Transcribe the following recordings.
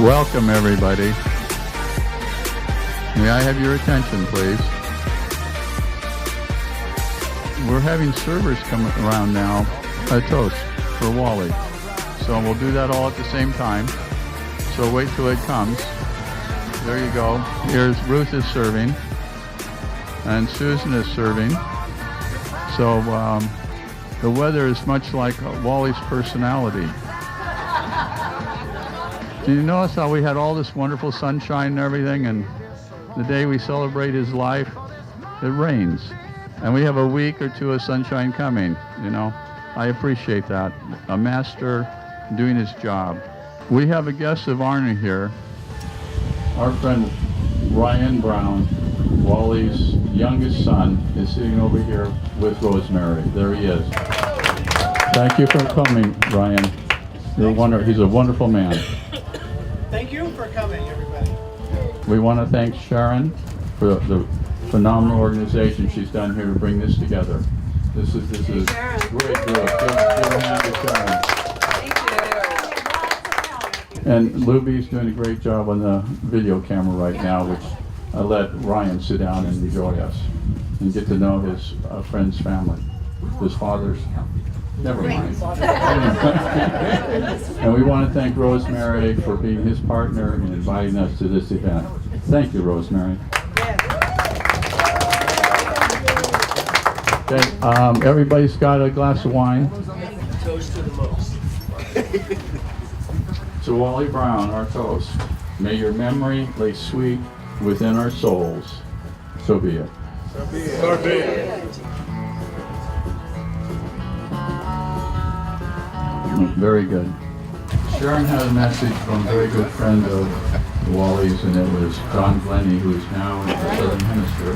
Welcome, everybody. May I have your attention, please? We're having servers come around now, a toast for Wally. So we'll do that all at the same time. So wait till it comes. There you go. Here's Ruth is serving, and Susan is serving. So the weather is much like Wally's personality. Did you notice how we had all this wonderful sunshine and everything, and the day we celebrate his life, it rains. And we have a week or two of sunshine coming, you know. I appreciate that. A master doing his job. We have a guest of honor here. Our friend Ryan Brown, Wally's youngest son, is sitting over here with Rosemary. There he is. Thank you for coming, Ryan. He's a wonderful man. Thank you for coming, everybody. We want to thank Sharon for the phenomenal organization she's done here to bring this together. This is great group. Give a hand to Sharon. Thank you. And Luby's doing a great job on the video camera right now, which I let Ryan sit down and enjoy us and get to know his friend's family, his father's. Never mind. And we want to thank Rosemary for being his partner and inviting us to this event. Thank you, Rosemary. Okay, everybody's got a glass of wine. Toast to the most. To Wally Brown, our toast. May your memory lay sweet within our souls. So be it. So be it. So be it. Very good. Sharon had a message from a very good friend of Wally's, and it was John Glennie, who is now in the Southern Hemisphere.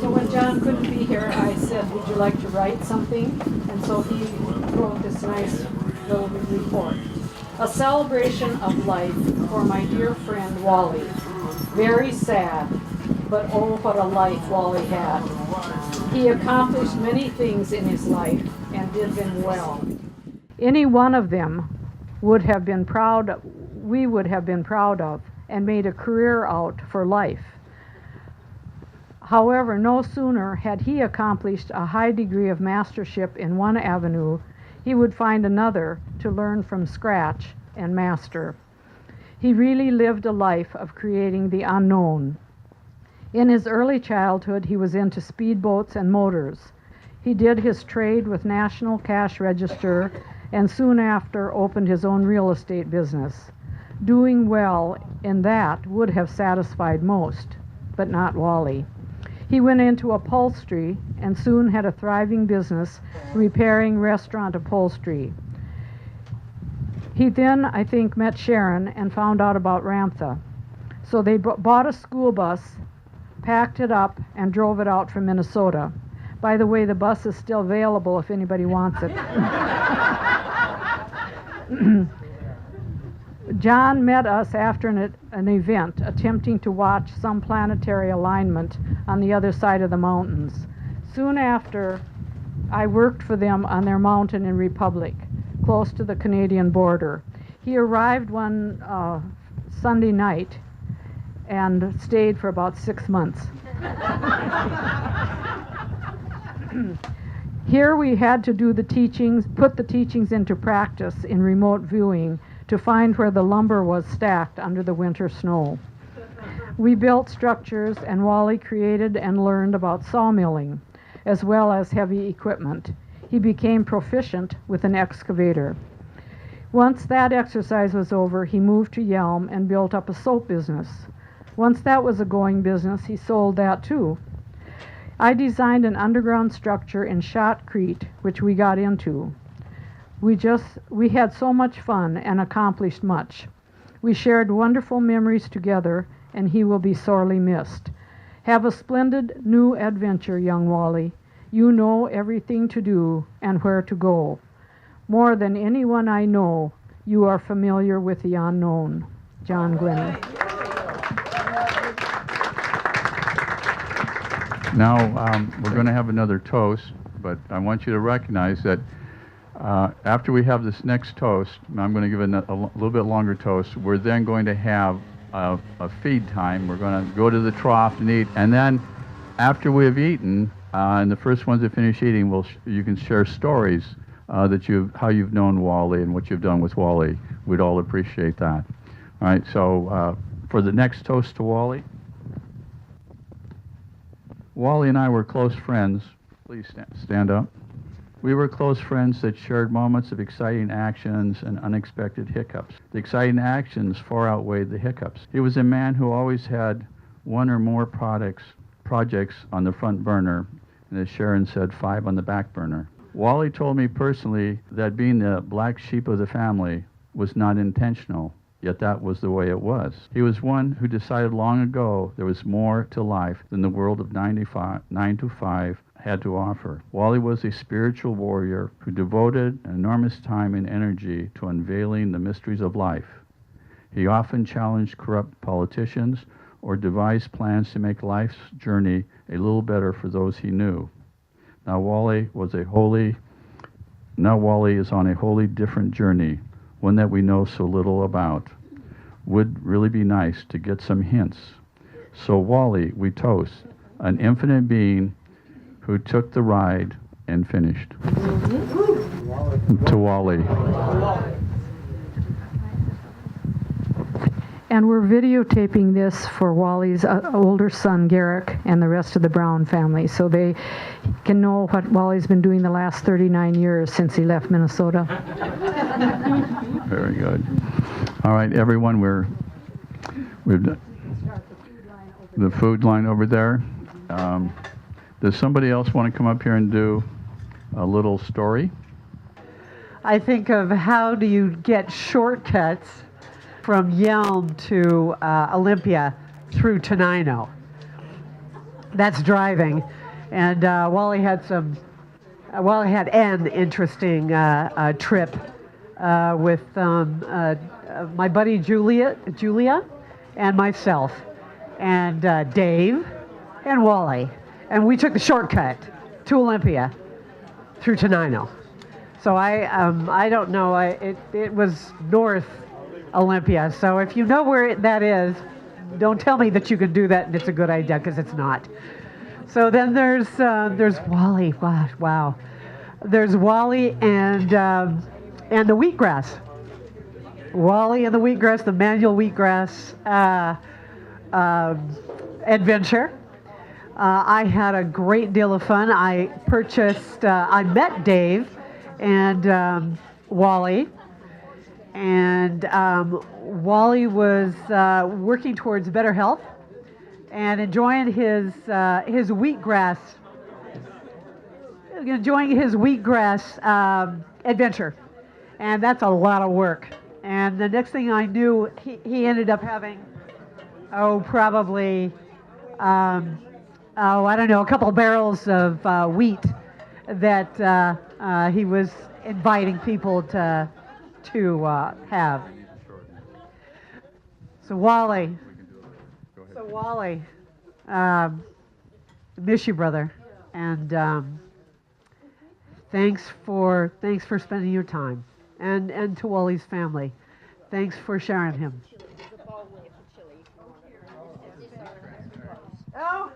So when John couldn't be here, I said, would you like to write something? And so he wrote this nice little report. A celebration of life for my dear friend Wally. Very sad, but oh, what a life Wally had. He accomplished many things in his life and did them well. Any one of them we would have been proud of and made a career out for life. However, no sooner had he accomplished a high degree of mastership in one avenue, he would find another to learn from scratch and master. He really lived a life of creating the unknown. In his early childhood, he was into speedboats and motors. He did his trade with National Cash Register and soon after opened his own real estate business. Doing well in that would have satisfied most, but not Wally. He went into upholstery and soon had a thriving business repairing restaurant upholstery. He then, I think, met Sharon and found out about Ramtha. So they bought a school bus, packed it up, and drove it out from Minnesota. By the way, the bus is still available if anybody wants it. John met us after an event attempting to watch some planetary alignment on the other side of the mountains. Soon after, I worked for them on their mountain in Republic, close to the Canadian border. He arrived one Sunday night and stayed for about 6 months. Here we had to do the teachings, put the teachings into practice in remote viewing to find where the lumber was stacked under the winter snow. We built structures, and Wally created and learned about sawmilling, as well as heavy equipment. He became proficient with an excavator. Once that exercise was over, he moved to Yelm and built up a soap business. Once that was a going business, he sold that too. I designed an underground structure in Shotcrete, which we got into. We had so much fun and accomplished much. We shared wonderful memories together, and he will be sorely missed. Have a splendid new adventure, young Wally. You know everything to do and where to go. More than anyone I know, you are familiar with the unknown. John Glennie. Now, we're going to have another toast, but I want you to recognize that After we have this next toast, I'm going to give a little bit longer toast. We're then going to have a feed time. We're going to go to the trough and eat, and then after we have eaten, and the first ones to finish eating, you can share stories how you've known Wally and what you've done with Wally. We'd all appreciate that. All right, so for the next toast to Wally. Wally and I were close friends. Please stand up. We were close friends that shared moments of exciting actions and unexpected hiccups. The exciting actions far outweighed the hiccups. He was a man who always had one or more projects on the front burner, and as Sharon said, 5 on the back burner. Wally told me personally that being the black sheep of the family was not intentional, yet that was the way it was. He was one who decided long ago there was more to life than the world of 9 to 5 had to offer. Wally was a spiritual warrior who devoted enormous time and energy to unveiling the mysteries of life. He often challenged corrupt politicians or devised plans to make life's journey a little better for those he knew. Now Wally is on a wholly different journey, one that we know so little about. Would really be nice to get some hints. So Wally, we toast, an infinite being who took the ride and finished. To Wally. And we're videotaping this for Wally's older son, Garrick, and the rest of the Brown family, so they can know what Wally's been doing the last 39 years since he left Minnesota. Very good. All right, everyone, we've done the food line over there. Does somebody else want to come up here and do a little story? I think of how do you get shortcuts from Yelm to Olympia through Tenino. That's driving. And Wally had an interesting trip with my buddy Julia and myself and Dave and Wally. And we took the shortcut to Olympia through Tenino. So I don't know, it was North Olympia. So if you know where that is, don't tell me that you can do that and it's a good idea, because it's not. So then there's Wally. Wow. There's Wally and the wheatgrass. Wally and the wheatgrass, the manual wheatgrass adventure. I had a great deal of fun. I met Dave and Wally, and Wally was working towards better health and enjoying his wheatgrass adventure, and that's a lot of work. And the next thing I knew, he ended up having probably I don't know, a couple of barrels of wheat that he was inviting people to have. So Wally, miss you, brother, and thanks for spending your time, and to Wally's family, thanks for sharing him. Oh.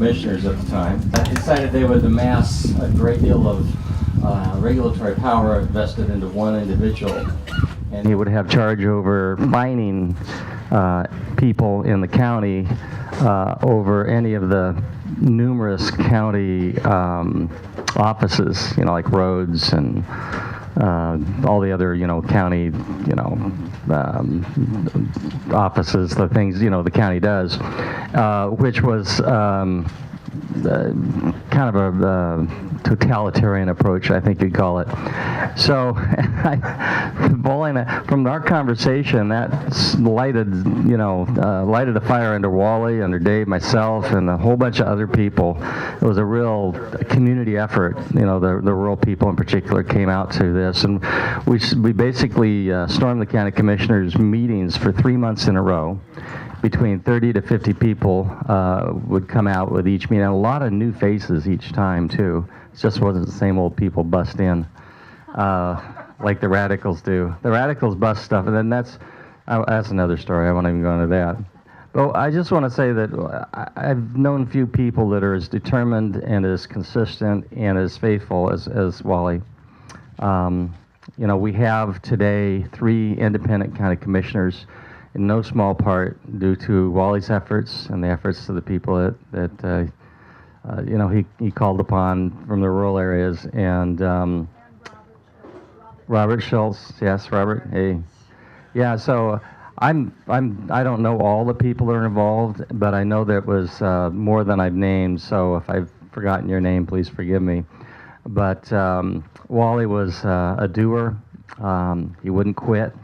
Commissioners at the time, decided they would amass a great deal of regulatory power vested into one individual. And he would have charge over fining people in the county over any of the numerous county offices, like roads and all the other, county, offices, the things, the county does, which was kind of a totalitarian approach, I think you'd call it. So, from our conversation, that lighted a fire under Wally, under Dave, myself, and a whole bunch of other people. It was a real community effort. The rural people in particular came out to this, and we basically stormed the county commissioners' meetings for 3 months in a row. Between 30 to 50 people would come out with each meeting, and a lot of new faces each time too. It just wasn't the same old people bust in like the radicals do. The radicals bust stuff, and then that's another story. I won't even go into that. But I just want to say that I've known few people that are as determined and as consistent and as faithful as Wally. We have today 3 independent county commissioners, in no small part due to Wally's efforts and the efforts of the people that he called upon from the rural areas. And Robert Schultz, yes, Robert, hey, yeah. So I don't know all the people that are involved, but I know there was more than I've named. So if I've forgotten your name, please forgive me. But Wally was a doer. He wouldn't quit.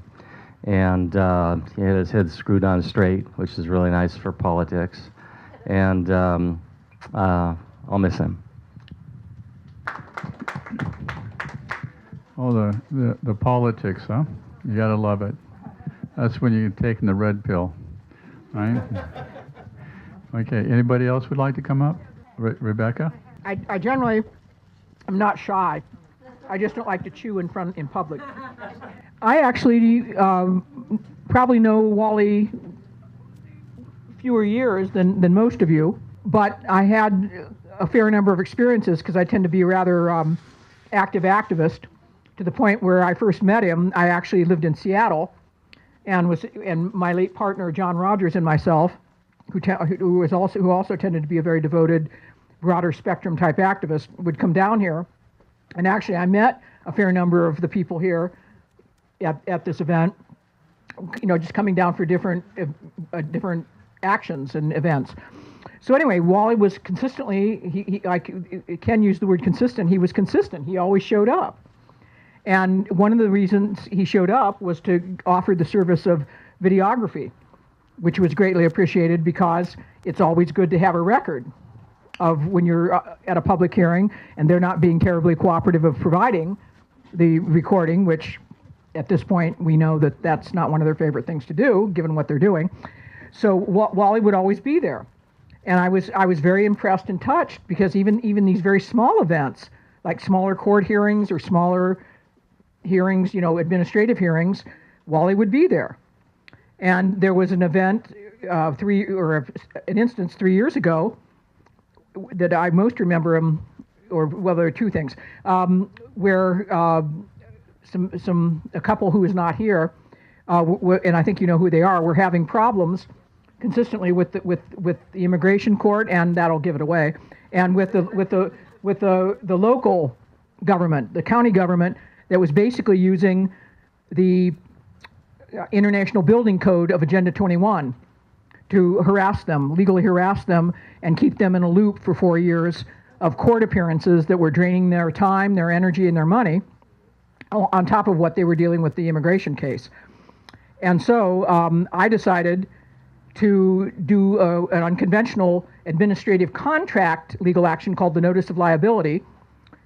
And he had his head screwed on straight, which is really nice for politics. And I'll miss him. Oh, the politics, huh? You gotta love it. That's when you're taking the red pill, right? Okay, anybody else would like to come up? Rebecca? I generally am not shy. I just don't like to chew in public. I actually probably know Wally fewer years than most of you, but I had a fair number of experiences because I tend to be a rather active activist, to the point where I first met him. I actually lived in Seattle, and my late partner John Rogers and myself, who also tended to be a very devoted, broader spectrum type activist, would come down here. And actually, I met a fair number of the people here at this event, just coming down for different actions and events. So anyway, Wally was consistently, Ken used the word consistent, he was consistent. He always showed up. And one of the reasons he showed up was to offer the service of videography, which was greatly appreciated because it's always good to have a record of when you're at a public hearing and they're not being terribly cooperative of providing the recording, which at this point we know that that's not one of their favorite things to do, given what they're doing. So Wally would always be there. And I was very impressed and touched, because even these very small events, like smaller court hearings or smaller hearings, administrative hearings, Wally would be there. And there was an event, an instance 3 years ago that I most remember him, there are two things, where a couple who is not here, and I think you know who they are, were having problems consistently with the immigration court, and that'll give it away, and with the local government, the county government, that was basically using the International Building Code of Agenda 21 to legally harass them, and keep them in a loop for 4 years of court appearances that were draining their time, their energy, and their money, on top of what they were dealing with the immigration case. And so I decided to do an unconventional administrative contract legal action called the Notice of Liability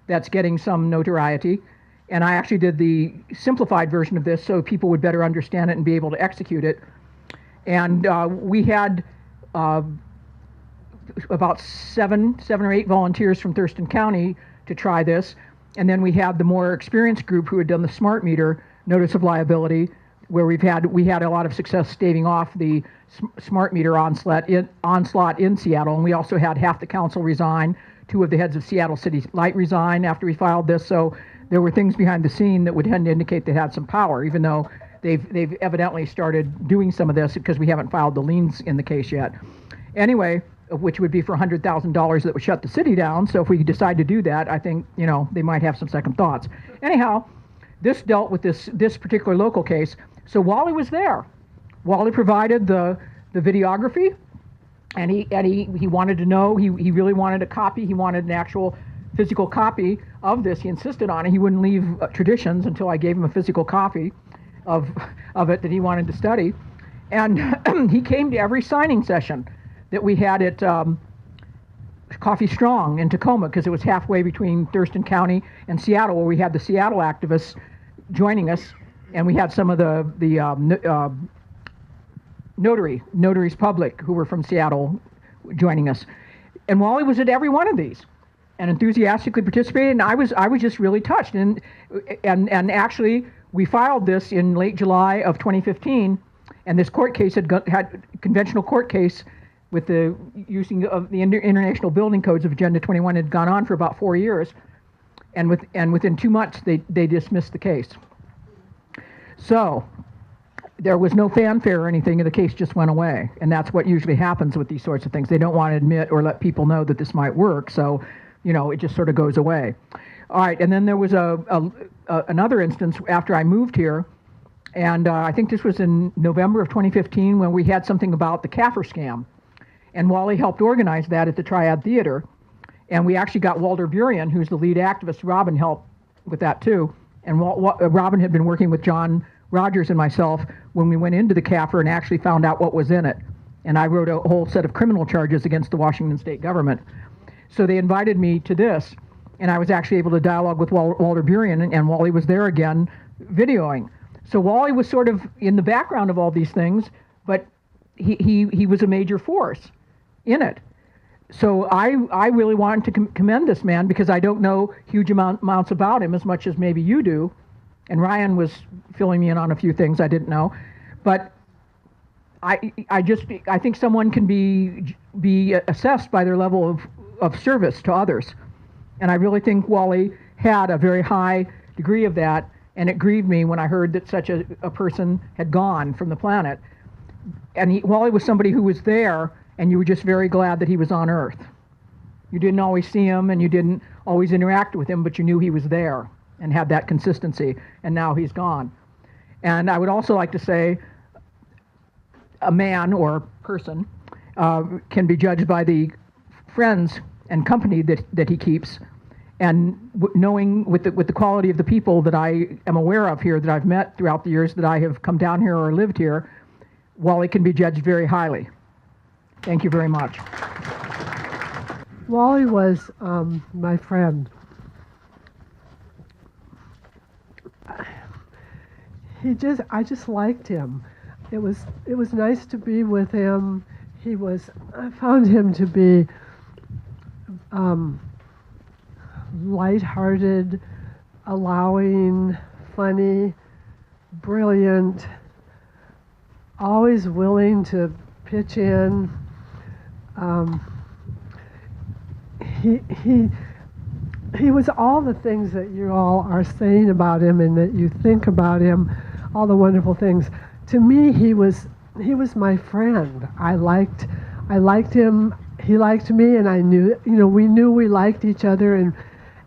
that's getting some notoriety. And I actually did the simplified version of this so people would better understand it and be able to execute it. And we had about seven or eight volunteers from Thurston County to try this. And then we had the more experienced group who had done the smart meter notice of liability where we had a lot of success staving off the smart meter onslaught in Seattle, and we also had half the council resign. 2 of the heads of Seattle City Light resign after we filed this. So there were things behind the scene that would tend to indicate they had some power, even though they've evidently started doing some of this because we haven't filed the liens in the case yet. Anyway, which would be for $100,000 that would shut the city down. So if we decide to do that, I think, you know, they might have some second thoughts. Anyhow, this dealt with this particular local case. So Wally was there. Wally provided the videography, and he wanted to know, he really wanted a copy. He wanted an actual physical copy of this. He insisted on it. He wouldn't leave Traditions until I gave him a physical copy of it that he wanted to study. And he came to every signing session that we had at Coffee Strong in Tacoma, because it was halfway between Thurston County and Seattle, where we had the Seattle activists joining us, and we had some of the notaries public who were from Seattle joining us. And Wally was at every one of these and enthusiastically participated, and I was just really touched. And actually, we filed this in late July of 2015, and this court case had conventional court case with the using of the international building codes of Agenda 21 had gone on for about 4 years, and within 2 months they dismissed the case. So there was no fanfare or anything, and the case just went away. And that's what usually happens with these sorts of things. They don't want to admit or let people know that this might work, so you know, it just sort of goes away. All right, and then there was another instance after I moved here, and I think this was in November of 2015 when we had something about the CAFR scam. And Wally helped organize that at the Triad Theater. And we actually got Walter Burian, who's the lead activist. Robin helped with that too. And Robin had been working with John Rogers and myself when we went into the CAFR and actually found out what was in it. And I wrote a whole set of criminal charges against the Washington state government. So they invited me to this, and I was actually able to dialogue with Walter Burian, and Wally was there again videoing. So Wally was sort of in the background of all these things, but he was a major force in it. So I really wanted to commend this man, because I don't know huge amounts about him as much as maybe you do. And Ryan was filling me in on a few things I didn't know. But I think someone can be assessed by their level of service to others. And I really think Wally had a very high degree of that, and it grieved me when I heard that such a person had gone from the planet. And Wally was somebody who was there, and you were just very glad that he was on Earth. You didn't always see him, and you didn't always interact with him, but you knew he was there and had that consistency, and now he's gone. And I would also like to say a man or person can be judged by the friends and company that he keeps, and knowing with the quality of the people that I am aware of here, that I've met throughout the years that I have come down here or lived here, Wally can be judged very highly. Thank you very much. Wally was my friend. I just liked him. It was nice to be with him. I found him to be lighthearted, allowing, funny, brilliant, always willing to pitch in. He was all the things that you all are saying about him and that you think about him, all the wonderful things. To me, he was my friend. I liked him. He liked me, and I knew, we knew we liked each other, and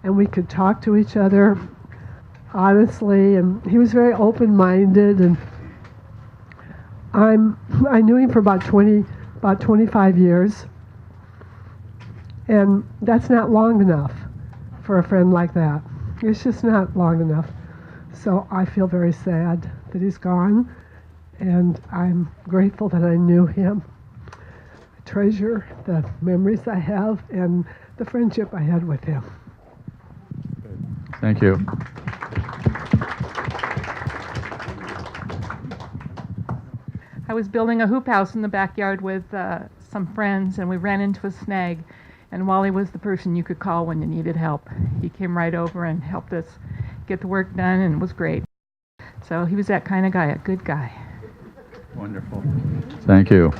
we could talk to each other honestly. And he was very open-minded, and I knew him for about 25 years, and that's not long enough for a friend like that. It's just not long enough. So I feel very sad that he's gone, and I'm grateful that I knew him. I treasure the memories I have and the friendship I had with him. Thank you. I was building a hoop house in the backyard with some friends, and we ran into a snag, and Wally was the person you could call when you needed help. He came right over and helped us get the work done, and it was great. So he was that kind of guy, a good guy. Wonderful. Thank you.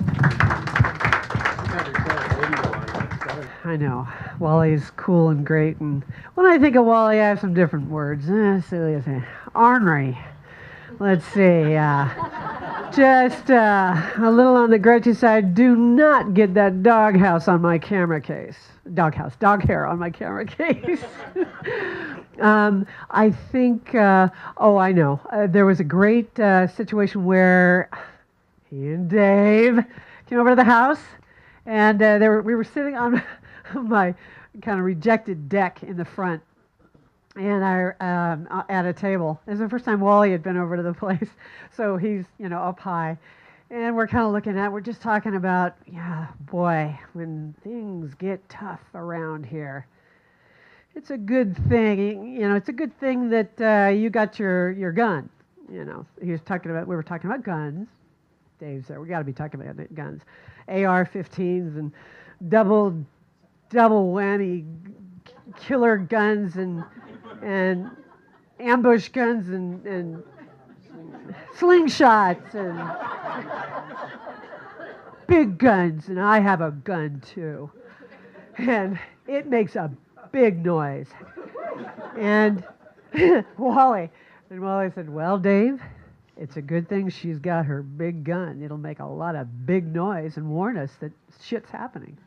I know. Wally's cool and great. And when I think of Wally, I have some different words. Silly as ornery. Let's see. Just a little on the grouchy side. Do not get that doghouse on my camera case. Dog hair on my camera case. I think, I know. There was a great situation where he and Dave came over to the house, and we were sitting on my kind of rejected deck in the front, and at a table. It was the first time Wally had been over to the place, so he's up high, and we're kind of we're just talking about, yeah, boy, when things get tough around here, it's a good thing, it's a good thing that you got your gun. We were talking about guns. Dave's there. We got to be talking about guns, AR-15s and double whammy killer guns and ambush guns and slingshots and big guns. And I have a gun too, and it makes a big noise. And Wally said, "Well, Dave, it's a good thing she's got her big gun. It'll make a lot of big noise and warn us that shit's happening."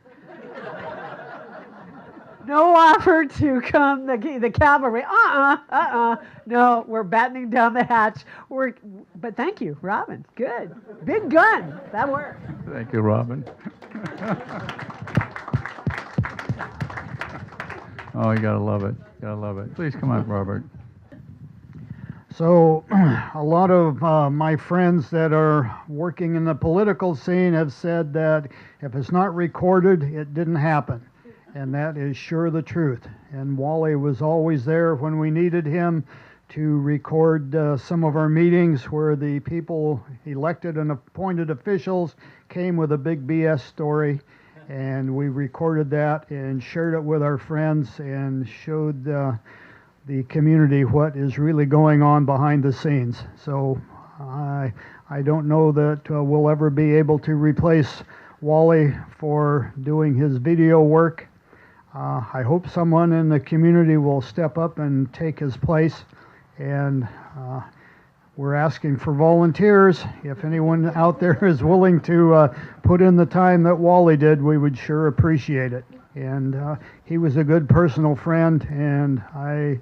No offer to come, the cavalry. No, we're battening down the hatch. But thank you, Robin. Good. Big gun. That worked. Thank you, Robin. Oh, you gotta love it. Gotta love it. Please come on, Robert. So, a lot of my friends that are working in the political scene have said that if it's not recorded, it didn't happen. And that is sure the truth. And Wally was always there when we needed him to record some of our meetings where the people, elected and appointed officials, came with a big BS story. And we recorded that and shared it with our friends and showed the community what is really going on behind the scenes. So I don't know that we'll ever be able to replace Wally for doing his video work. I hope someone in the community will step up and take his place, and we're asking for volunteers. If anyone out there is willing to put in the time that Wally did, we would sure appreciate it. And he was a good personal friend, and I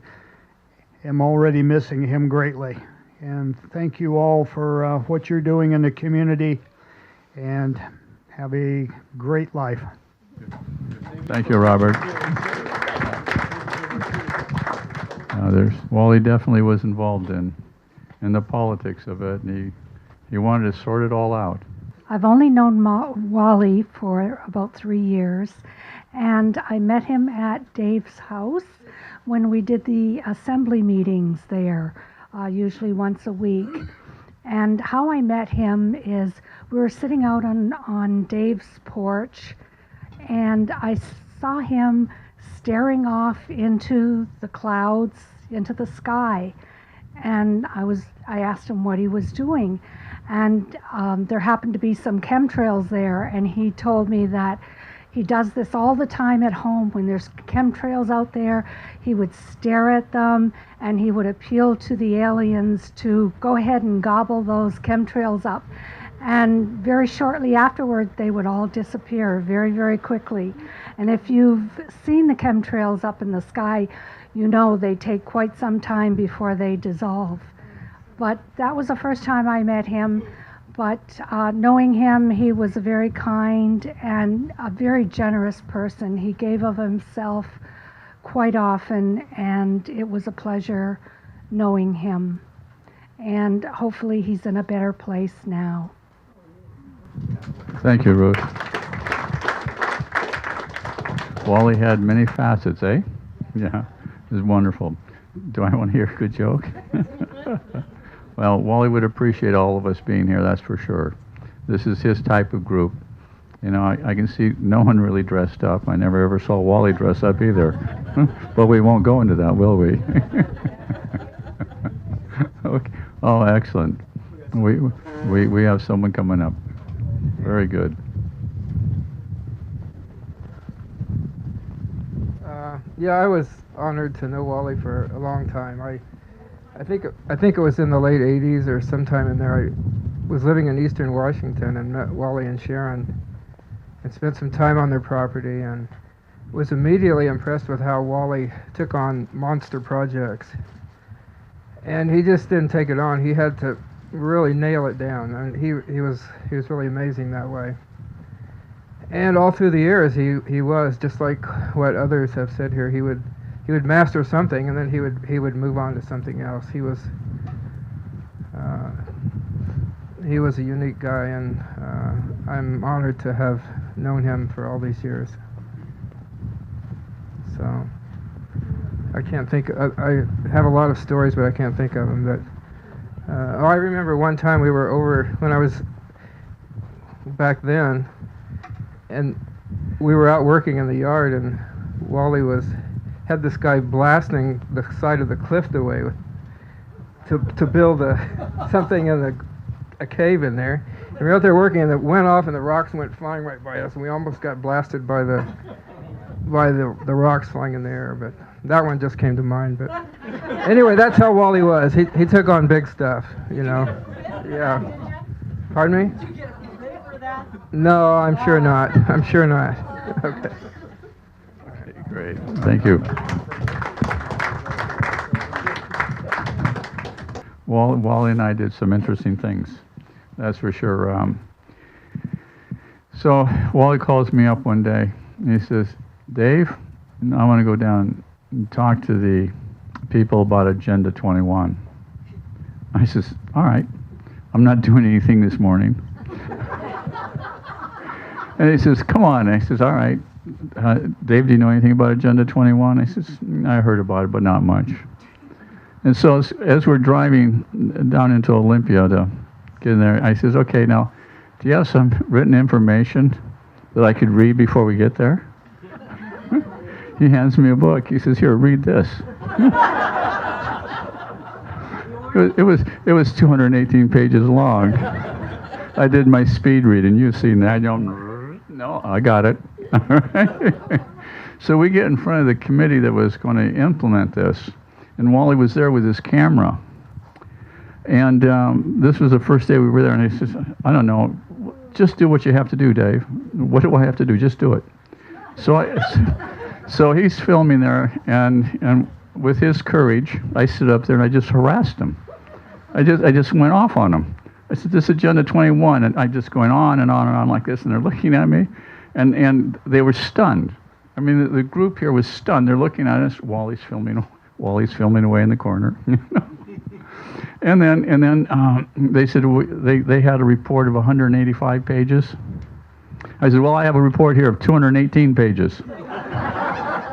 am already missing him greatly. And thank you all for what you're doing in the community, and have a great life. Thank you, Robert. Wally definitely was involved in the politics of it, and he wanted to sort it all out. I've only known Wally for about 3 years, and I met him at Dave's house when we did the assembly meetings there, usually once a week. And how I met him is we were sitting out on Dave's porch, and I saw him staring off into the clouds, into the sky. And I asked him what he was doing. And there happened to be some chemtrails there, and he told me that he does this all the time at home. When there's chemtrails out there, he would stare at them, and he would appeal to the aliens to go ahead and gobble those chemtrails up. And very shortly afterward, they would all disappear very, very quickly. And if you've seen the chemtrails up in the sky, you know they take quite some time before they dissolve. But that was the first time I met him. But knowing him, he was a very kind and a very generous person. He gave of himself quite often, and it was a pleasure knowing him. And hopefully he's in a better place now. Thank you, Ruth. Wally had many facets, eh? Yeah, it was wonderful. Do I want to hear a good joke? Well, Wally would appreciate all of us being here, that's for sure. This is his type of group. You know, I can see no one really dressed up. I never ever saw Wally dress up either. But we won't go into that, will we? Okay. Oh, excellent. We have someone coming up. Very good. Yeah, I was honored to know Wally for a long time. I think it was in the late '80s or sometime in there. I was living in Eastern Washington and met Wally and Sharon, and spent some time on their property, and was immediately impressed with how Wally took on monster projects. And he just didn't take it on. He had to really nail it down, and he was really amazing that way. And all through the years, he was just like what others have said here. He would master something, and then he would move on to something else. He was a unique guy, and I'm honored to have known him for all these years. So I can't think. I have a lot of stories, but I can't think of them. But I remember one time we were over when I was back then, and we were out working in the yard, and Wally had this guy blasting the side of the cliff away to build something in a cave in there. And we were out there working, and it went off, and the rocks went flying right by us, and we almost got blasted by the rocks flying in the air. But that one just came to mind. But anyway, that's how Wally was. He took on big stuff, you know. Yeah. Pardon me? Did you get a pay for that? No, I'm sure not. I'm sure not. Okay. Okay, great. Thank you. Wally and I did some interesting things. That's for sure. So Wally calls me up one day, and he says, Dave, I want to go down and talk to the people about Agenda 21. I says, all right, I'm not doing anything this morning. And he says, come on. I says, all right. Dave, do you know anything about Agenda 21? I says, I heard about it, but not much. And so as we're driving down into Olympia to get in there, I says, okay, now, do you have some written information that I could read before we get there? He hands me a book. He says, here, read this. It was 218 pages long. I did my speed reading. You've seen that. No, I got it. So we get in front of the committee that was going to implement this, and Wally was there with his camera. And this was the first day we were there, and he says, I don't know, just do what you have to do, Dave. What do I have to do? Just do it. So he's filming there, and with his courage, I stood up there and I just harassed him. I just went off on him. I said, this is Agenda 21, and I just going on and on and on like this, and they're looking at me, and they were stunned. I mean, the group here was stunned. They're looking at us. Wally's filming away in the corner. And then they said they had a report of 185 pages. I said, well, I have a report here of 218 pages.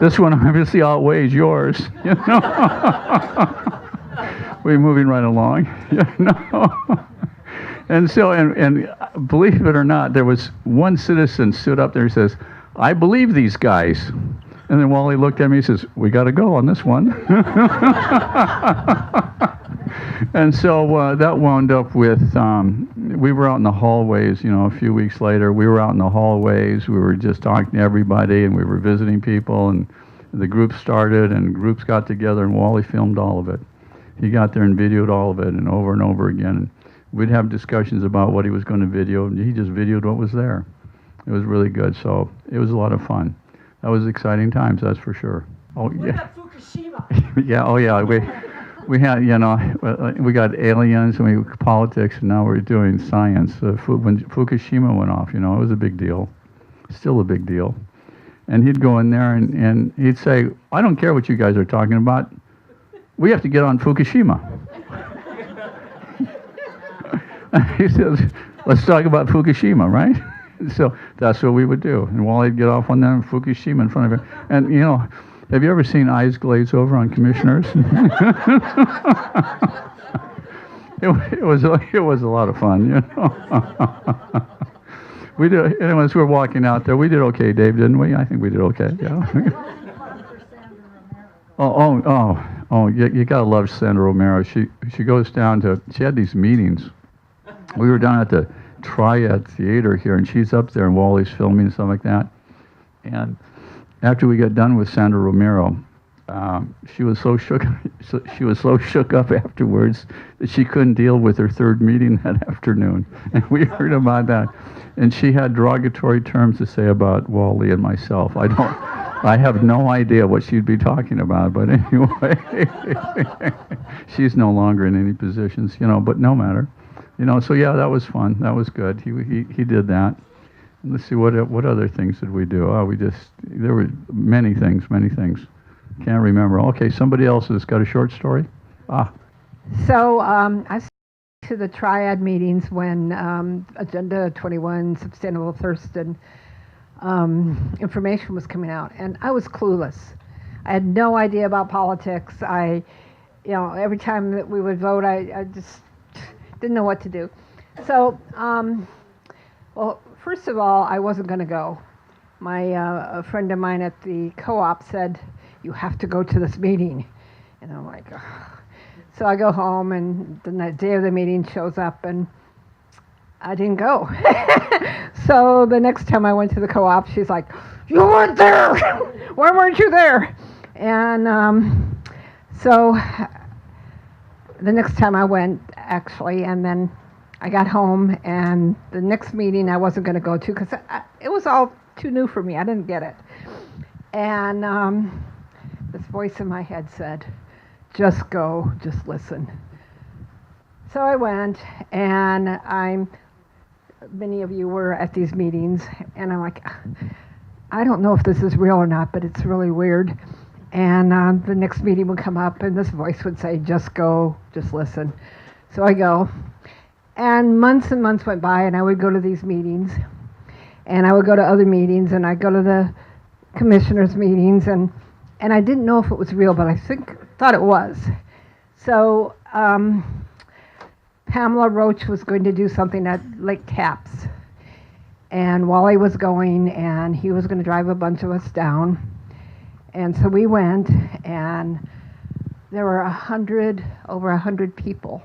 This one obviously outweighs yours. You know? We're moving right along. You know? And so, and believe it or not, there was one citizen stood up there and says, I believe these guys. And then Wally looked at me and says, we got to go on this one. And so that wound up with, we were out in the hallways, you know, a few weeks later. We were out in the hallways. We were just talking to everybody, and we were visiting people, and the group started, and groups got together, and Wally filmed all of it. He got there and videoed all of it, and over again. And we'd have discussions about what he was going to video, and he just videoed what was there. It was really good, so it was a lot of fun. That was exciting times, that's for sure. Oh, yeah. Fukushima. Yeah, oh, yeah. We had, you know, we got aliens and politics, and now we're doing science. When Fukushima went off, you know, it was a big deal. Still a big deal. And he'd go in there and he'd say, I don't care what you guys are talking about. We have to get on Fukushima. He says, let's talk about Fukushima, right? So that's what we would do. And Wally'd get off on them, Fukushima in front of him. And, you know, have you ever seen Eyes Glaze Over on Commissioners? it was a lot of fun, you know. We did. And as we were walking out there, we did okay, Dave, didn't we? I think we did okay. Yeah. Oh, you gotta love Sandra Romero. She goes down to, she had these meetings. We were down at the Triad Theater here, and she's up there, and Wally's filming and stuff like that. And after we got done with Sandra Romero, she was so shook. She was so shook up afterwards that she couldn't deal with her third meeting that afternoon. And we heard about that, and she had derogatory terms to say about Wally and myself. I have no idea what she'd be talking about, but anyway, she's no longer in any positions, but no matter. So yeah, that was fun. That was good. He did that. And let's see, what other things did we do? Oh, there were many things. Can't remember. Okay, somebody else has got a short story. So I to the Triad meetings when Agenda 21, Sustainable Thirst, and information was coming out, and I was clueless. I had no idea about politics. Every time that we would vote, I just didn't know what to do. So, well, first of all, I wasn't going to go. A friend of mine at the co-op said, "You have to go to this meeting," and I'm like, ugh. So I go home, and the day of the meeting shows up, and I didn't go. So the next time I went to the co-op, she's like, "You weren't there! Why weren't you there?" And so the next time I went, actually, and then I got home, and the next meeting I wasn't going to go to because it was all too new for me. I didn't get it. And this voice in my head said, "Just go, just listen." So I went, and many of you were at these meetings, and I'm like, I don't know if this is real or not, but it's really weird. And the next meeting would come up, and this voice would say, "Just go, just listen." So I go, and months went by, and I would go to these meetings, and I would go to other meetings, and I'd go to the commissioners' meetings, and I didn't know if it was real, but I thought it was. So Pamela Roach was going to do something at Lake Taps, and Wally was going, and he was going to drive a bunch of us down. And so we went, and there were over 100 people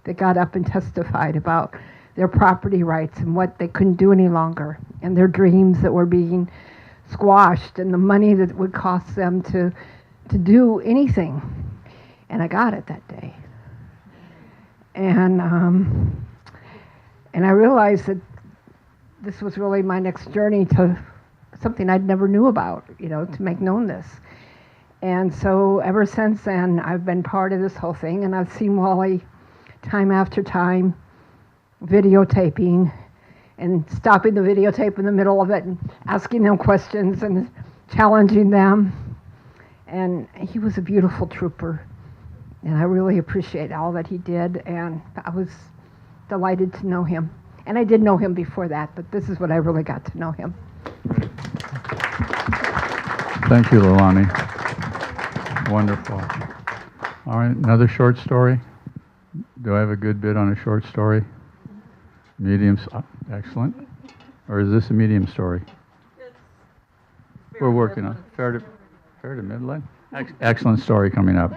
that got up and testified about their property rights and what they couldn't do any longer, and their dreams that were being squashed, and the money that would cost them to do anything. And I got it that day. And I realized that this was really my next journey to something I'd never knew about, to make known this. And so ever since then, I've been part of this whole thing, and I've seen Wally time after time videotaping and stopping the videotape in the middle of it and asking them questions and challenging them. And he was a beautiful trooper, and I really appreciate all that he did, and I was delighted to know him. And I did know him before that, but this is what I really got to know him. Thank you, Leilani. Wonderful. All right, another short story. Do I have a good bit on a short story? Medium, excellent. Or is this a medium story? We're working on fair to midline. Excellent story coming up.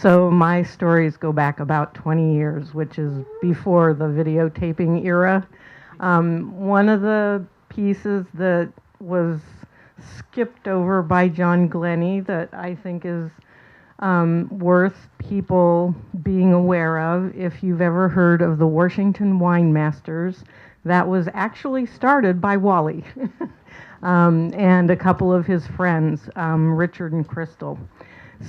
So my stories go back about 20 years, which is before the videotaping era. One of the pieces that was skipped over by John Glennie that I think is worth people being aware of, if you've ever heard of the Washington Wine Masters, that was actually started by Wally and a couple of his friends, Richard and Crystal.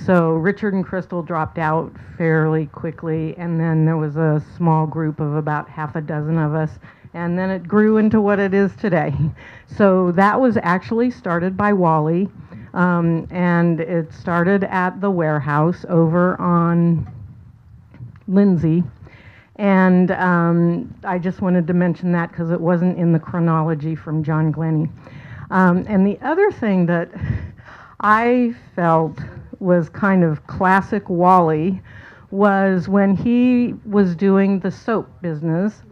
So Richard and Crystal dropped out fairly quickly, and then there was a small group of about half a dozen of us, and then it grew into what it is today. So that was actually started by Wally, and it started at the warehouse over on Lindsay. And I just wanted to mention that because it wasn't in the chronology from John Glennie. And the other thing that I felt was kind of classic Wally was when he was doing the soap business,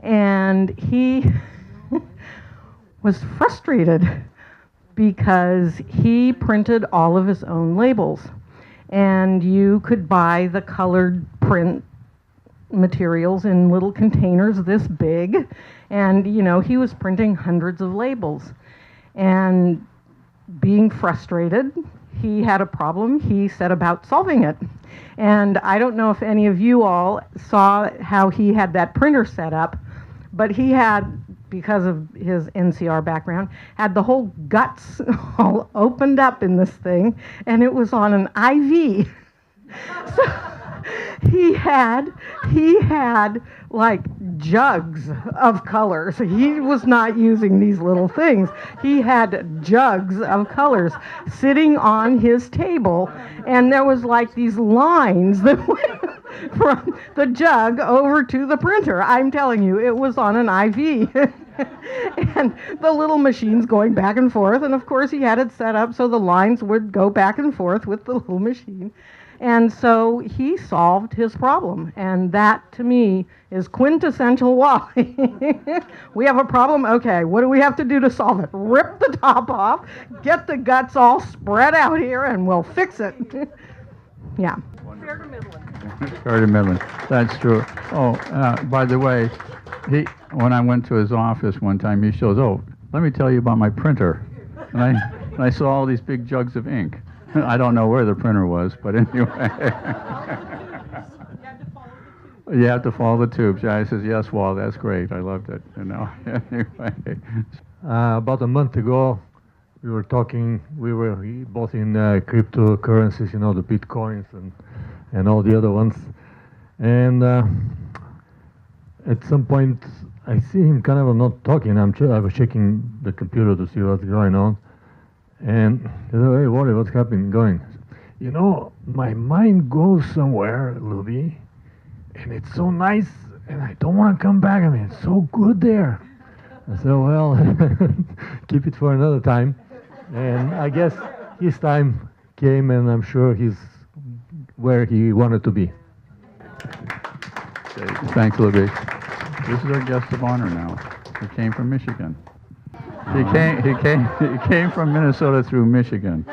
and he was frustrated because he printed all of his own labels. And you could buy the colored print materials in little containers this big. And, you know, he was printing hundreds of labels. And being frustrated, he had a problem. He set about solving it. And I don't know if any of you all saw how he had that printer set up, but he had, because of his NCR background, had the whole guts all opened up in this thing, and it was on an IV. So he had like jugs of colors. He was not using these little things. He had jugs of colors sitting on his table, and there was like these lines that went from the jug over to the printer. I'm telling you, it was on an IV. And the little machines going back and forth, and of course he had it set up so the lines would go back and forth with the little machine. And so he solved his problem, and that to me is quintessential Wally. We have a problem, okay, what do we have to do to solve it? Rip the top off, get the guts all spread out here, and we'll fix it. Yeah. Fair to Midland. That's true. Oh, by the way, when I went to his office one time, he shows, oh, let me tell you about my printer. And I saw all these big jugs of ink. I don't know where the printer was, but anyway. You have to follow the tubes. Yeah, I says, yes, Wall, that's great. I loved it, you know. Anyway. About a month ago, we were talking, we were both in cryptocurrencies, you know, the Bitcoins and all the other ones. And at some point, I see him kind of not talking. I was checking the computer to see what's going on. And he said, hey, Wally, what's happening? Going, you know, my mind goes somewhere, Luby, and it's so nice, and I don't want to come back. I mean, it's so good there. I said, well, keep it for another time. And I guess his time came, and I'm sure he's where he wanted to be. Thanks, Libby. This is our guest of honor now. He came from Michigan. He came from Minnesota through Michigan.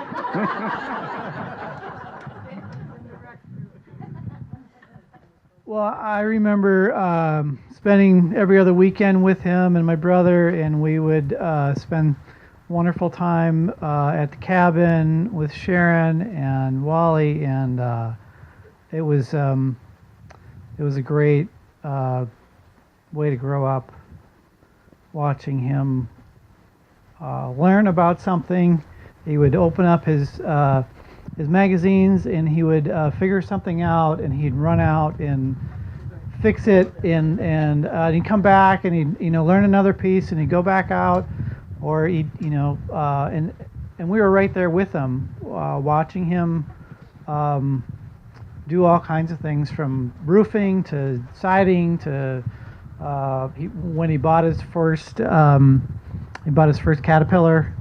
Well, I remember spending every other weekend with him and my brother, and we would spend wonderful time at the cabin with Sharon and Wally, and it was a great way to grow up, watching him learn about something. He would open up his magazines, and he would figure something out, and he'd run out and fix it, and he'd come back, and he'd learn another piece, and he'd go back out, or he'd and we were right there with him, watching him do all kinds of things, from roofing to siding to when he bought his first Caterpillar.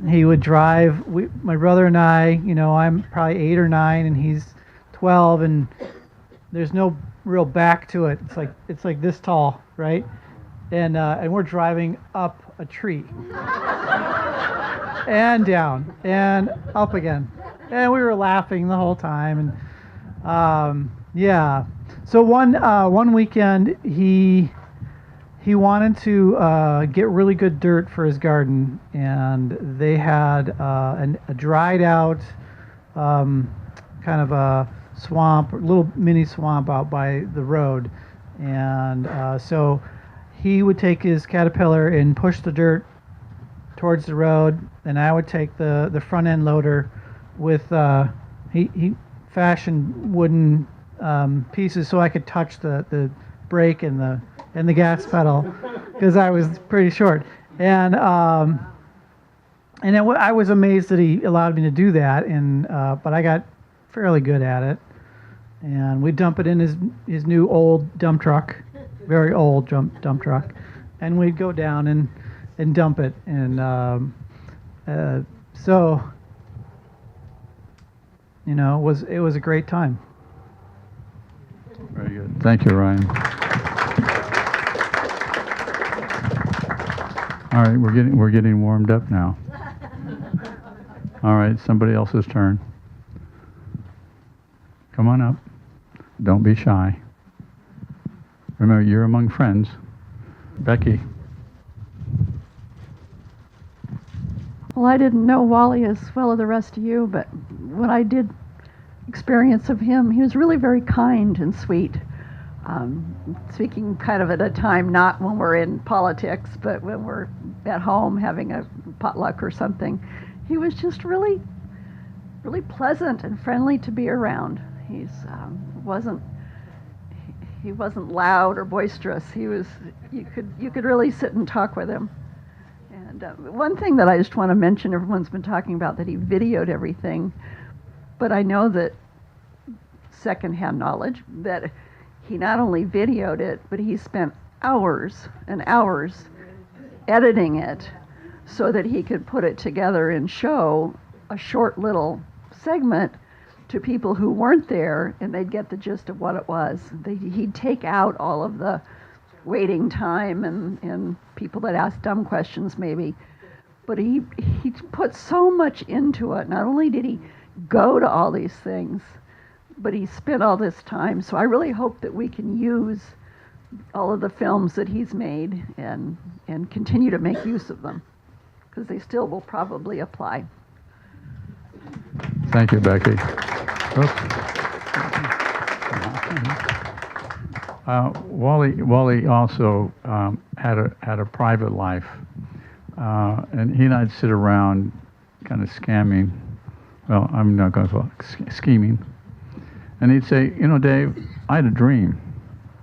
He would drive. My brother and I, I'm probably 8 or 9, and he's 12, and there's no real back to it. It's like this tall, right? And we're driving up a tree, and down, and up again, and we were laughing the whole time. And yeah. So one weekend he wanted to get really good dirt for his garden, and they had a dried out kind of a swamp, little mini swamp out by the road, and so he would take his Caterpillar and push the dirt towards the road, and I would take the front end loader with he fashioned wooden pieces so I could touch the brake and the gas pedal, because I was pretty short, and I was amazed that he allowed me to do that, and but I got fairly good at it, and we'd dump it in his new old dump truck, very old dump truck, and we'd go down and dump it, and so it was a great time. Very good. Thank you, Ryan. All right, we're getting warmed up now. All right, somebody else's turn. Come on up. Don't be shy. Remember, you're among friends. Becky. Well, I didn't know Wally as well as the rest of you, but what I did experience of him, he was really very kind and sweet. Speaking kind of at a time not when we're in politics, but when we're at home having a potluck or something. He was just really, really pleasant and friendly to be around. He wasn't loud or boisterous. You could really sit and talk with him. And one thing that I just want to mention, everyone's been talking about that he videoed everything, but I know that secondhand knowledge that he not only videoed it, but he spent hours and hours editing it so that he could put it together and show a short little segment to people who weren't there, and they'd get the gist of what it was. He'd take out all of the waiting time and people that asked dumb questions maybe, but he put so much into it. Not only did he go to all these things, but he spent all this time. So I really hope that we can use all of the films that he's made and continue to make use of them, because they still will probably apply. Thank you, Becky. Wally also had a private life, and he and I'd sit around kind of scamming. Well, I'm not going to call it scheming. And he'd say, you know, Dave, I had a dream.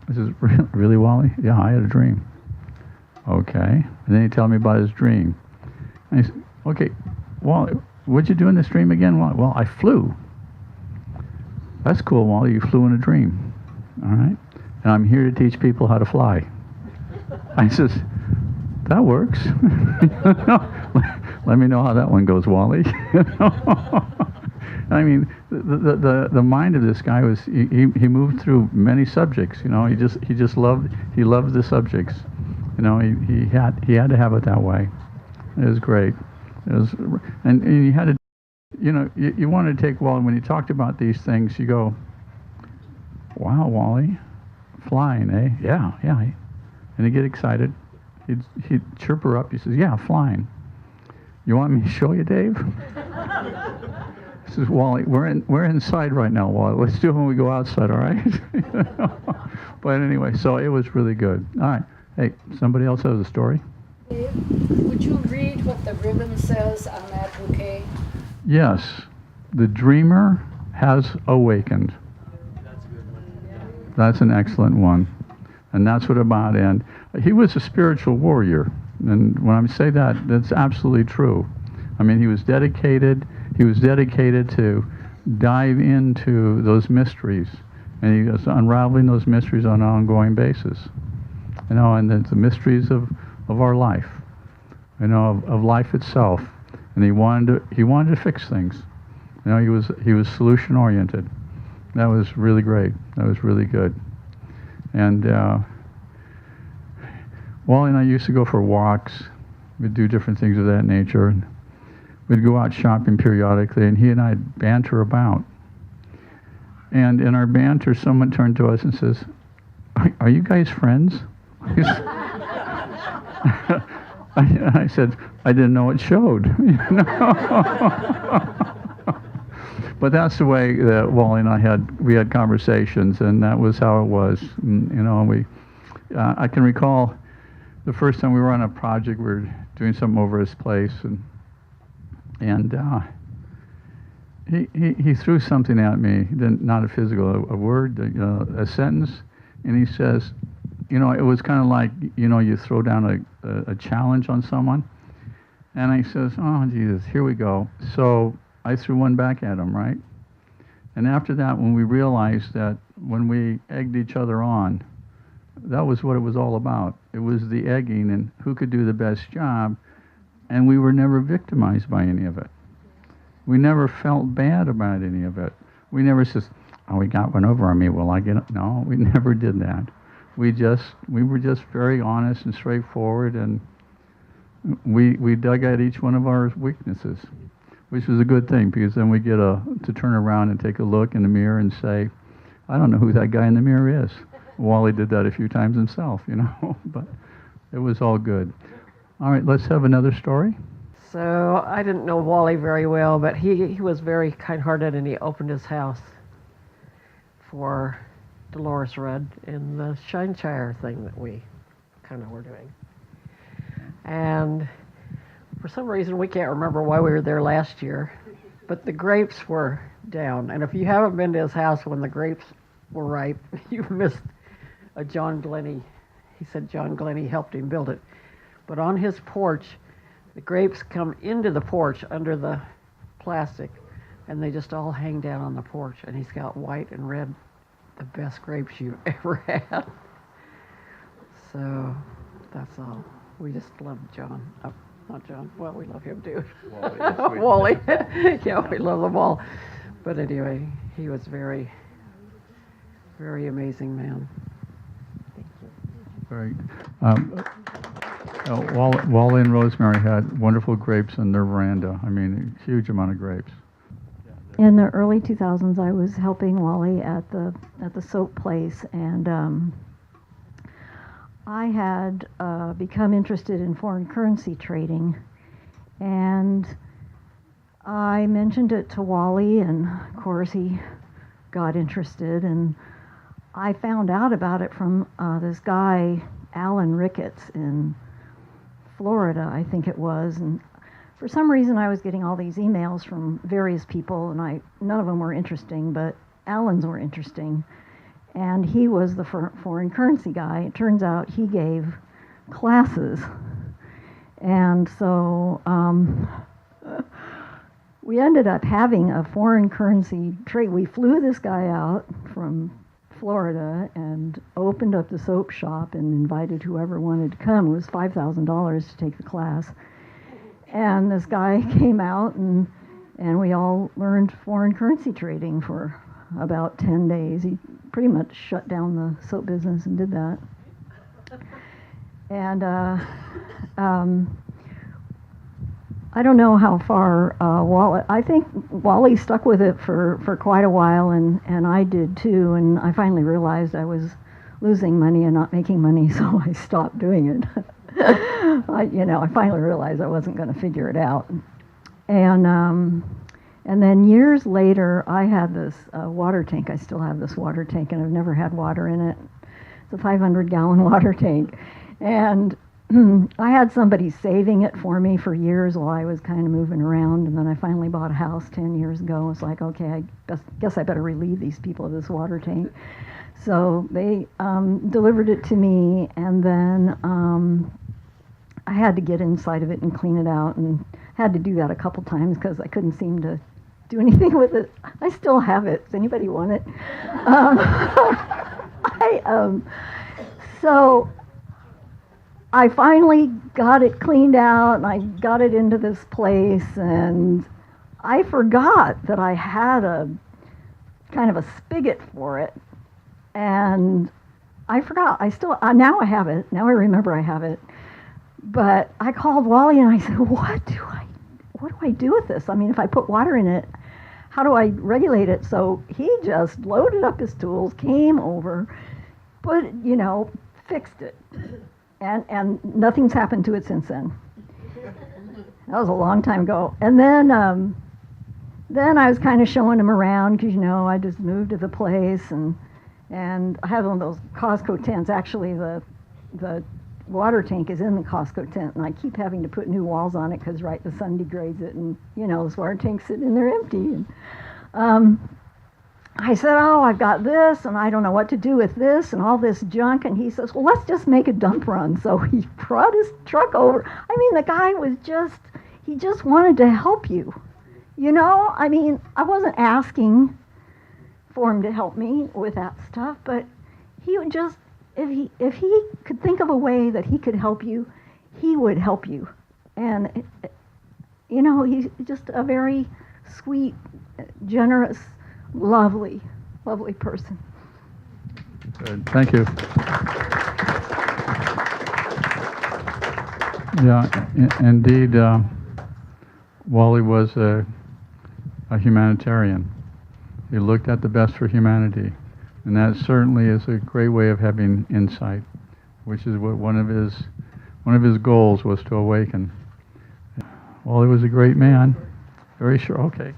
I says, really, Wally? Yeah, I had a dream. Okay. And then he'd tell me about his dream. And he said, okay, Wally, what'd you do in this dream again? Well, I flew. That's cool, Wally. You flew in a dream. All right. And I'm here to teach people how to fly. I says, that works. Let me know how that one goes, Wally. I mean, the mind of this guy was he moved through many subjects. You know, he loved the subjects. You know, he had to have it that way. It was great. It was, and you had to, you know, you wanted to take Wally when he talked about these things. You go, wow, Wally, flying, eh? Yeah. And he'd get excited. He'd chirp her up. He says, yeah, flying. You want me to show you, Dave? He says, Wally, we're inside right now, Wally. Let's do it when we go outside, all right? But anyway, so it was really good. All right. Hey, somebody else has a story? Would you read what the ribbon says on that bouquet? Yes. The dreamer has awakened. That's an excellent one. And that's what about, and he was a spiritual warrior. And when I say that, that's absolutely true. I mean, he was dedicated to dive into those mysteries. And he was unraveling those mysteries on an ongoing basis. You know, and the mysteries of our life. You know, of life itself. And he wanted to fix things. You know, he was solution oriented. That was really great. That was really good. And Wally and I used to go for walks. We'd do different things of that nature. And we'd go out shopping periodically, and he and I'd banter about. And in our banter, someone turned to us and says, "Are you guys friends?" I said, "I didn't know it showed." But that's the way that Wally and I had conversations, and that was how it was. And, you know, I can recall the first time we were on a project, we were doing something over his place, and he threw something at me, not a physical, a word, a sentence, and he says, you know, it was kind of like, you know, you throw down a challenge on someone, and I says, oh, Jesus, here we go. So I threw one back at him, right? And after that, when we realized that when we egged each other on, that was what it was all about. It was the egging and who could do the best job, and we were never victimized by any of it. We never felt bad about any of it. We never said, oh, we got one over on me, will I get it? No, we never did that. We were just very honest and straightforward, and we dug at each one of our weaknesses. which was a good thing because then we get to turn around and take a look in the mirror and say, I don't know who that guy in the mirror is. Wally did that a few times himself, you know, but it was all good. All right, let's have another story. So I didn't know Wally very well, but he was very kind-hearted, and he opened his house for Dolores Rudd in the Shineshire thing that we kind of were doing. And for some reason, we can't remember why we were there last year, but the grapes were down. And if you haven't been to his house when the grapes were ripe, you've missed a John Glennie. He said John Glennie helped him build it. But on his porch, the grapes come into the porch under the plastic, and they just all hang down on the porch. And he's got white and red, the best grapes you've ever had. So that's all. We just love John. Not John. Well, we love him too. Wally. Yeah, we love them all. But anyway, he was very, very amazing man. Thank you. Very. Wally and Rosemary had wonderful grapes in their veranda. I mean, a huge amount of grapes. In the early 2000s, I was helping Wally at the soap place, and I had become interested in foreign currency trading, and I mentioned it to Wally, and of course he got interested, and I found out about it from this guy, Alan Ricketts, in Florida, I think it was, and for some reason I was getting all these emails from various people, and none of them were interesting, but Alan's were interesting. And he was the foreign currency guy. It turns out he gave classes. And so we ended up having a foreign currency trade. We flew this guy out from Florida and opened up the soap shop and invited whoever wanted to come. It was $5,000 to take the class. And this guy came out, and we all learned foreign currency trading for about 10 days. He pretty much shut down the soap business and did that. And I don't know how far Wally, I think Wally stuck with it for quite a while, and I did too, and I finally realized I was losing money and not making money, so I stopped doing it. I finally realized I wasn't going to figure it out. And then years later, I had this water tank. I still have this water tank, and I've never had water in it. It's a 500-gallon water tank. And I had somebody saving it for me for years while I was kind of moving around, and then I finally bought a house 10 years ago. It's like, okay, I guess I better relieve these people of this water tank. So they delivered it to me, and then I had to get inside of it and clean it out, and had to do that a couple times because I couldn't seem to do anything with it. I still have it. Does anybody want it? So I finally got it cleaned out, and I got it into this place, and I forgot that I had a kind of a spigot for it, and I forgot. Now I have it. Now I remember I have it. But I called Wally and I said, what do I do with this? I mean, if I put water in it, how do I regulate it? So he just loaded up his tools, came over, fixed it. And nothing's happened to it since then. That was a long time ago. And then I was kind of showing him around because, I just moved to the place, and I have one of those Costco tents. Actually, the water tank is in the Costco tent, and I keep having to put new walls on it because, the sun degrades it, and, this water tank's sitting in there empty. And I said, I've got this, and I don't know what to do with this, and all this junk. And he says, well, let's just make a dump run. So he brought his truck over. I mean, the guy was he just wanted to help you. I mean, I wasn't asking for him to help me with that stuff, but he would just, if he could think of a way that he could help you, he would help you. And, he's just a very sweet, generous, lovely person. Good. Thank you. Yeah, indeed, Wally was a a humanitarian. He looked at the best for humanity. And that certainly is a great way of having insight, which is what one of his goals was to awaken. Well, he was a great man. Very sure. Okay.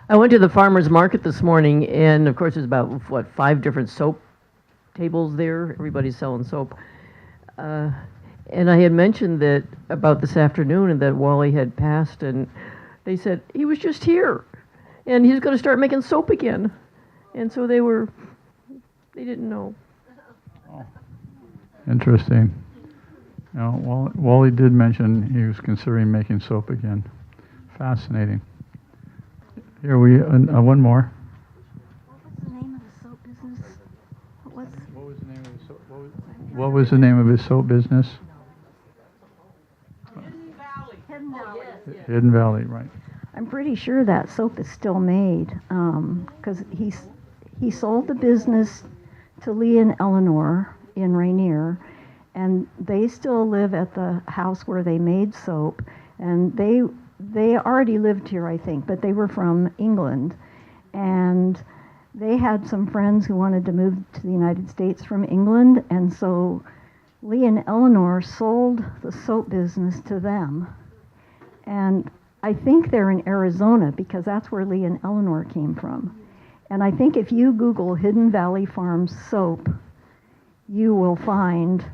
I went to the farmer's market this morning, and of course there's about, 5 different soap tables there. Everybody's selling soap. And I had mentioned that about this afternoon and that Wally had passed, and they said, he was just here, and he's going to start making soap again. And so they didn't know. Interesting. Wally did mention he was considering making soap again. Fascinating. Here one more. What was the name of the soap business? What was the name of his soap business? Hidden Valley. Hidden Valley, right. I'm pretty sure that soap is still made because he sold the business to Lee and Eleanor in Rainier, and they still live at the house where they made soap, and they already lived here, I think, but they were from England, and they had some friends who wanted to move to the United States from England, and so Lee and Eleanor sold the soap business to them. And I think they're in Arizona because that's where Lee and Eleanor came from. And I think if you Google Hidden Valley Farms soap, you will find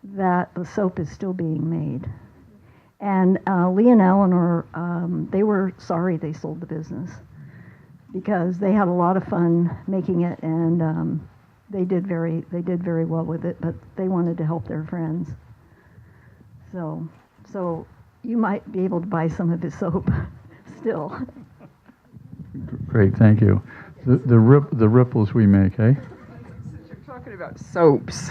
that the soap is still being made. And Lee and Eleanor, they were sorry they sold the business because they had a lot of fun making it, and they did very well with it. But they wanted to help their friends. So you might be able to buy some of his soap still. Great, thank you. The ripples we make, eh? Since you're talking about soaps,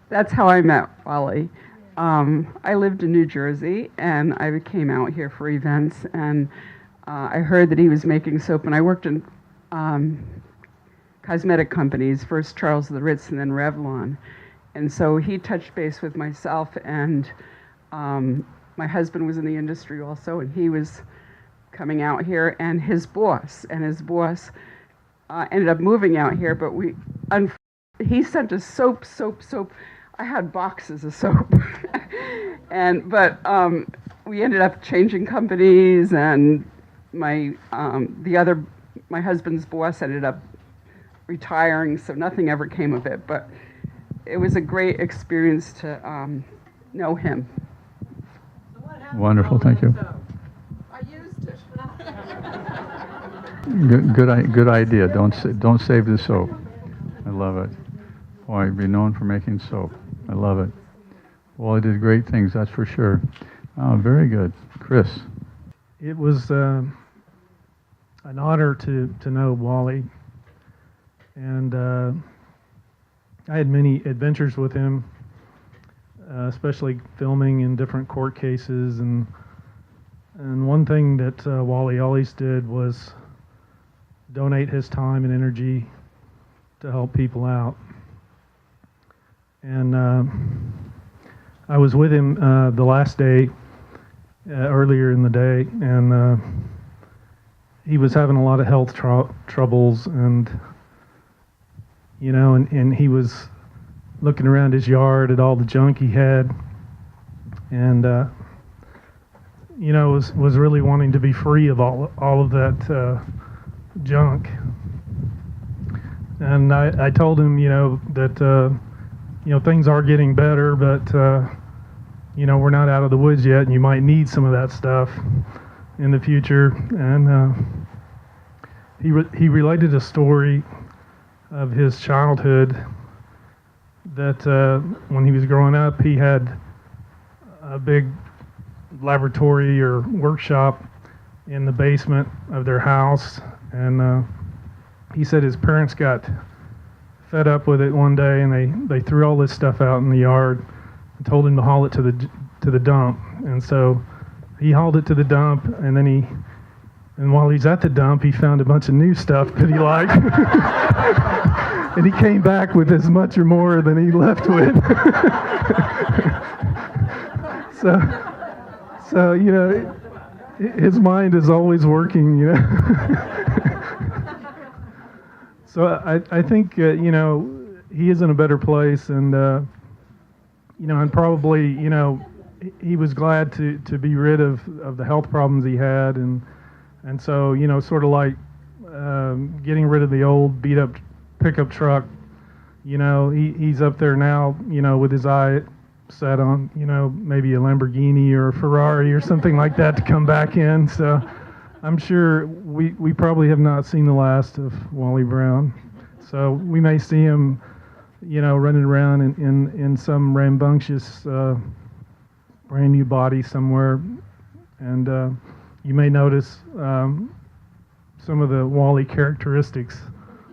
that's how I met Wally. I lived in New Jersey, and I came out here for events, and I heard that he was making soap, and I worked in cosmetic companies, first Charles the Ritz and then Revlon. And so he touched base with myself, and my husband was in the industry also, and he was coming out here, and his boss ended up moving out here, but he sent us soap. I had boxes of soap. but we ended up changing companies, and my husband's boss ended up retiring, so nothing ever came of it, but it was a great experience to know him. Wonderful, thank you. I used it. Good idea. Don't save the soap. I love it. Boy, be known for making soap. I love it. Wally did great things, that's for sure. Oh, very good. Chris. It was an honor to know Wally, and I had many adventures with him, especially filming in different court cases, and one thing that Wally always did was donate his time and energy to help people out. And I was with him the last day, earlier in the day, and he was having a lot of health troubles, and and he was looking around his yard at all the junk he had, and was really wanting to be free of all of that junk. And I told him, that things are getting better, but we're not out of the woods yet, and you might need some of that stuff in the future. And he related a story of his childhood, that when he was growing up, he had a big laboratory or workshop in the basement of their house, and he said his parents got fed up with it one day, and they threw all this stuff out in the yard and told him to haul it to the dump. And so he hauled it to the dump, and while he's at the dump, he found a bunch of new stuff that he liked. And he came back with as much or more than he left with. So his mind is always working, you know. So I think, you know, he is in a better place, and, you know, and probably, you know, he was glad to be rid of the health problems he had, and so, you know, sort of like getting rid of the old beat up pickup truck. You know, he's up there now, you know, with his eye set on, you know, maybe a Lamborghini or a Ferrari or something like that to come back in. So I'm sure we probably have not seen the last of Wally Brown. So we may see him, you know, running around in some rambunctious brand new body somewhere, and you may notice some of the Wally characteristics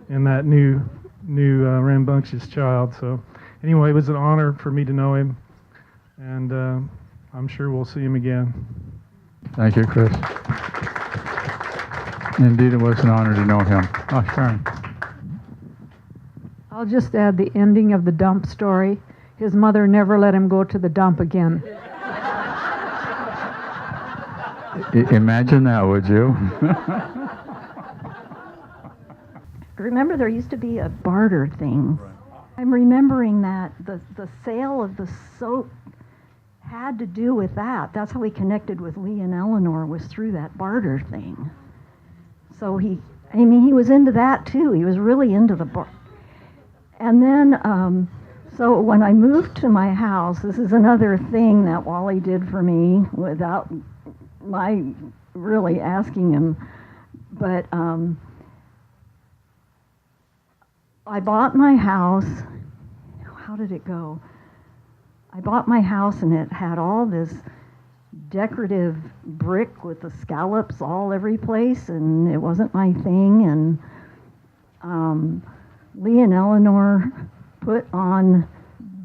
in that new rambunctious child. So anyway, it was an honor for me to know him, and I'm sure we'll see him again. Thank you, Chris. Indeed, it was an honor to know him. Oh, Sharon. I'll just add the ending of the dump story. His mother never let him go to the dump again. Imagine that, would you? Remember, there used to be a barter thing. I'm remembering that the sale of the soap had to do with that. That's how he connected with Lee and Eleanor, was through that barter thing. So he was into that too. He was really into the bar. And then, so when I moved to my house, this is another thing that Wally did for me without my really asking him. But I bought my house. How did it go? I bought my house, and it had all this decorative brick with the scallops all every place, and it wasn't my thing. And Lee and Eleanor put on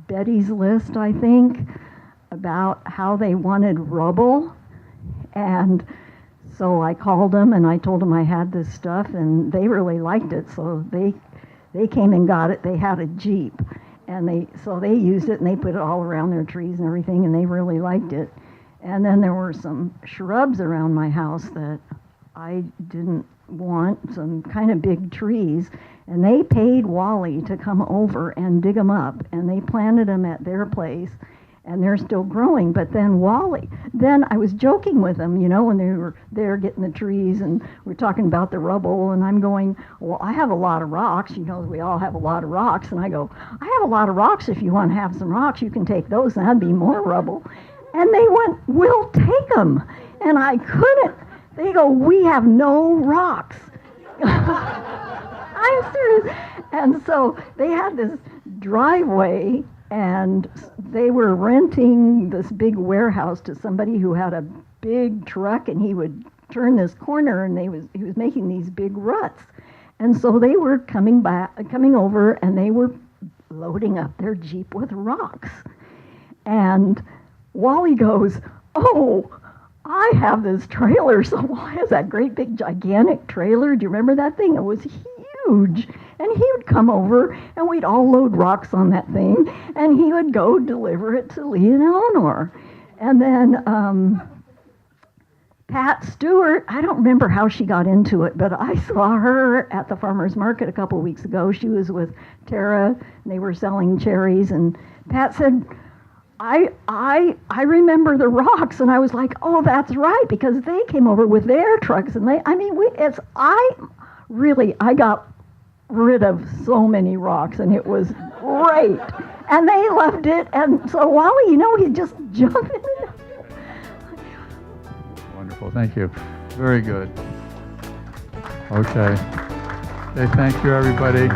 Betty's list, I think, about how they wanted rubble. And so I called them and I told them I had this stuff, and they really liked it. So they came and got it. They had a Jeep, and they used it, and they put it all around their trees and everything, and they really liked it. And then there were some shrubs around my house that I didn't want, some kind of big trees, and they paid Wally to come over and dig them up, and they planted them at their place, and they're still growing. But then then I was joking with them, you know, when they were there getting the trees, and we're talking about the rubble, and I'm going, well, I have a lot of rocks, you know, we all have a lot of rocks, and I go, I have a lot of rocks. If you want to have some rocks, you can take those, and that'd be more rubble. And they went, we'll take them. And I couldn't. They go, we have no rocks. I'm serious. And so they had this driveway, and they were renting this big warehouse to somebody who had a big truck, and he would turn this corner, and he was making these big ruts. And so they were coming over, and they were loading up their Jeep with rocks. And Wally goes, oh, I have this trailer. So Wally has that great big gigantic trailer. Do you remember that thing? It was huge. And he would come over, and we'd all load rocks on that thing, and he would go deliver it to Lee and Eleanor. And then Pat Stewart, I don't remember how she got into it, but I saw her at the farmer's market a couple of weeks ago. She was with Tara, and they were selling cherries, and Pat said, I remember the rocks, and I was like, oh, that's right, because they came over with their trucks, and I got rid of so many rocks, and it was great, and they loved it, and so Wally, you know, he'd just jump in. Wonderful, thank you. Very good. Okay. Thank you, everybody.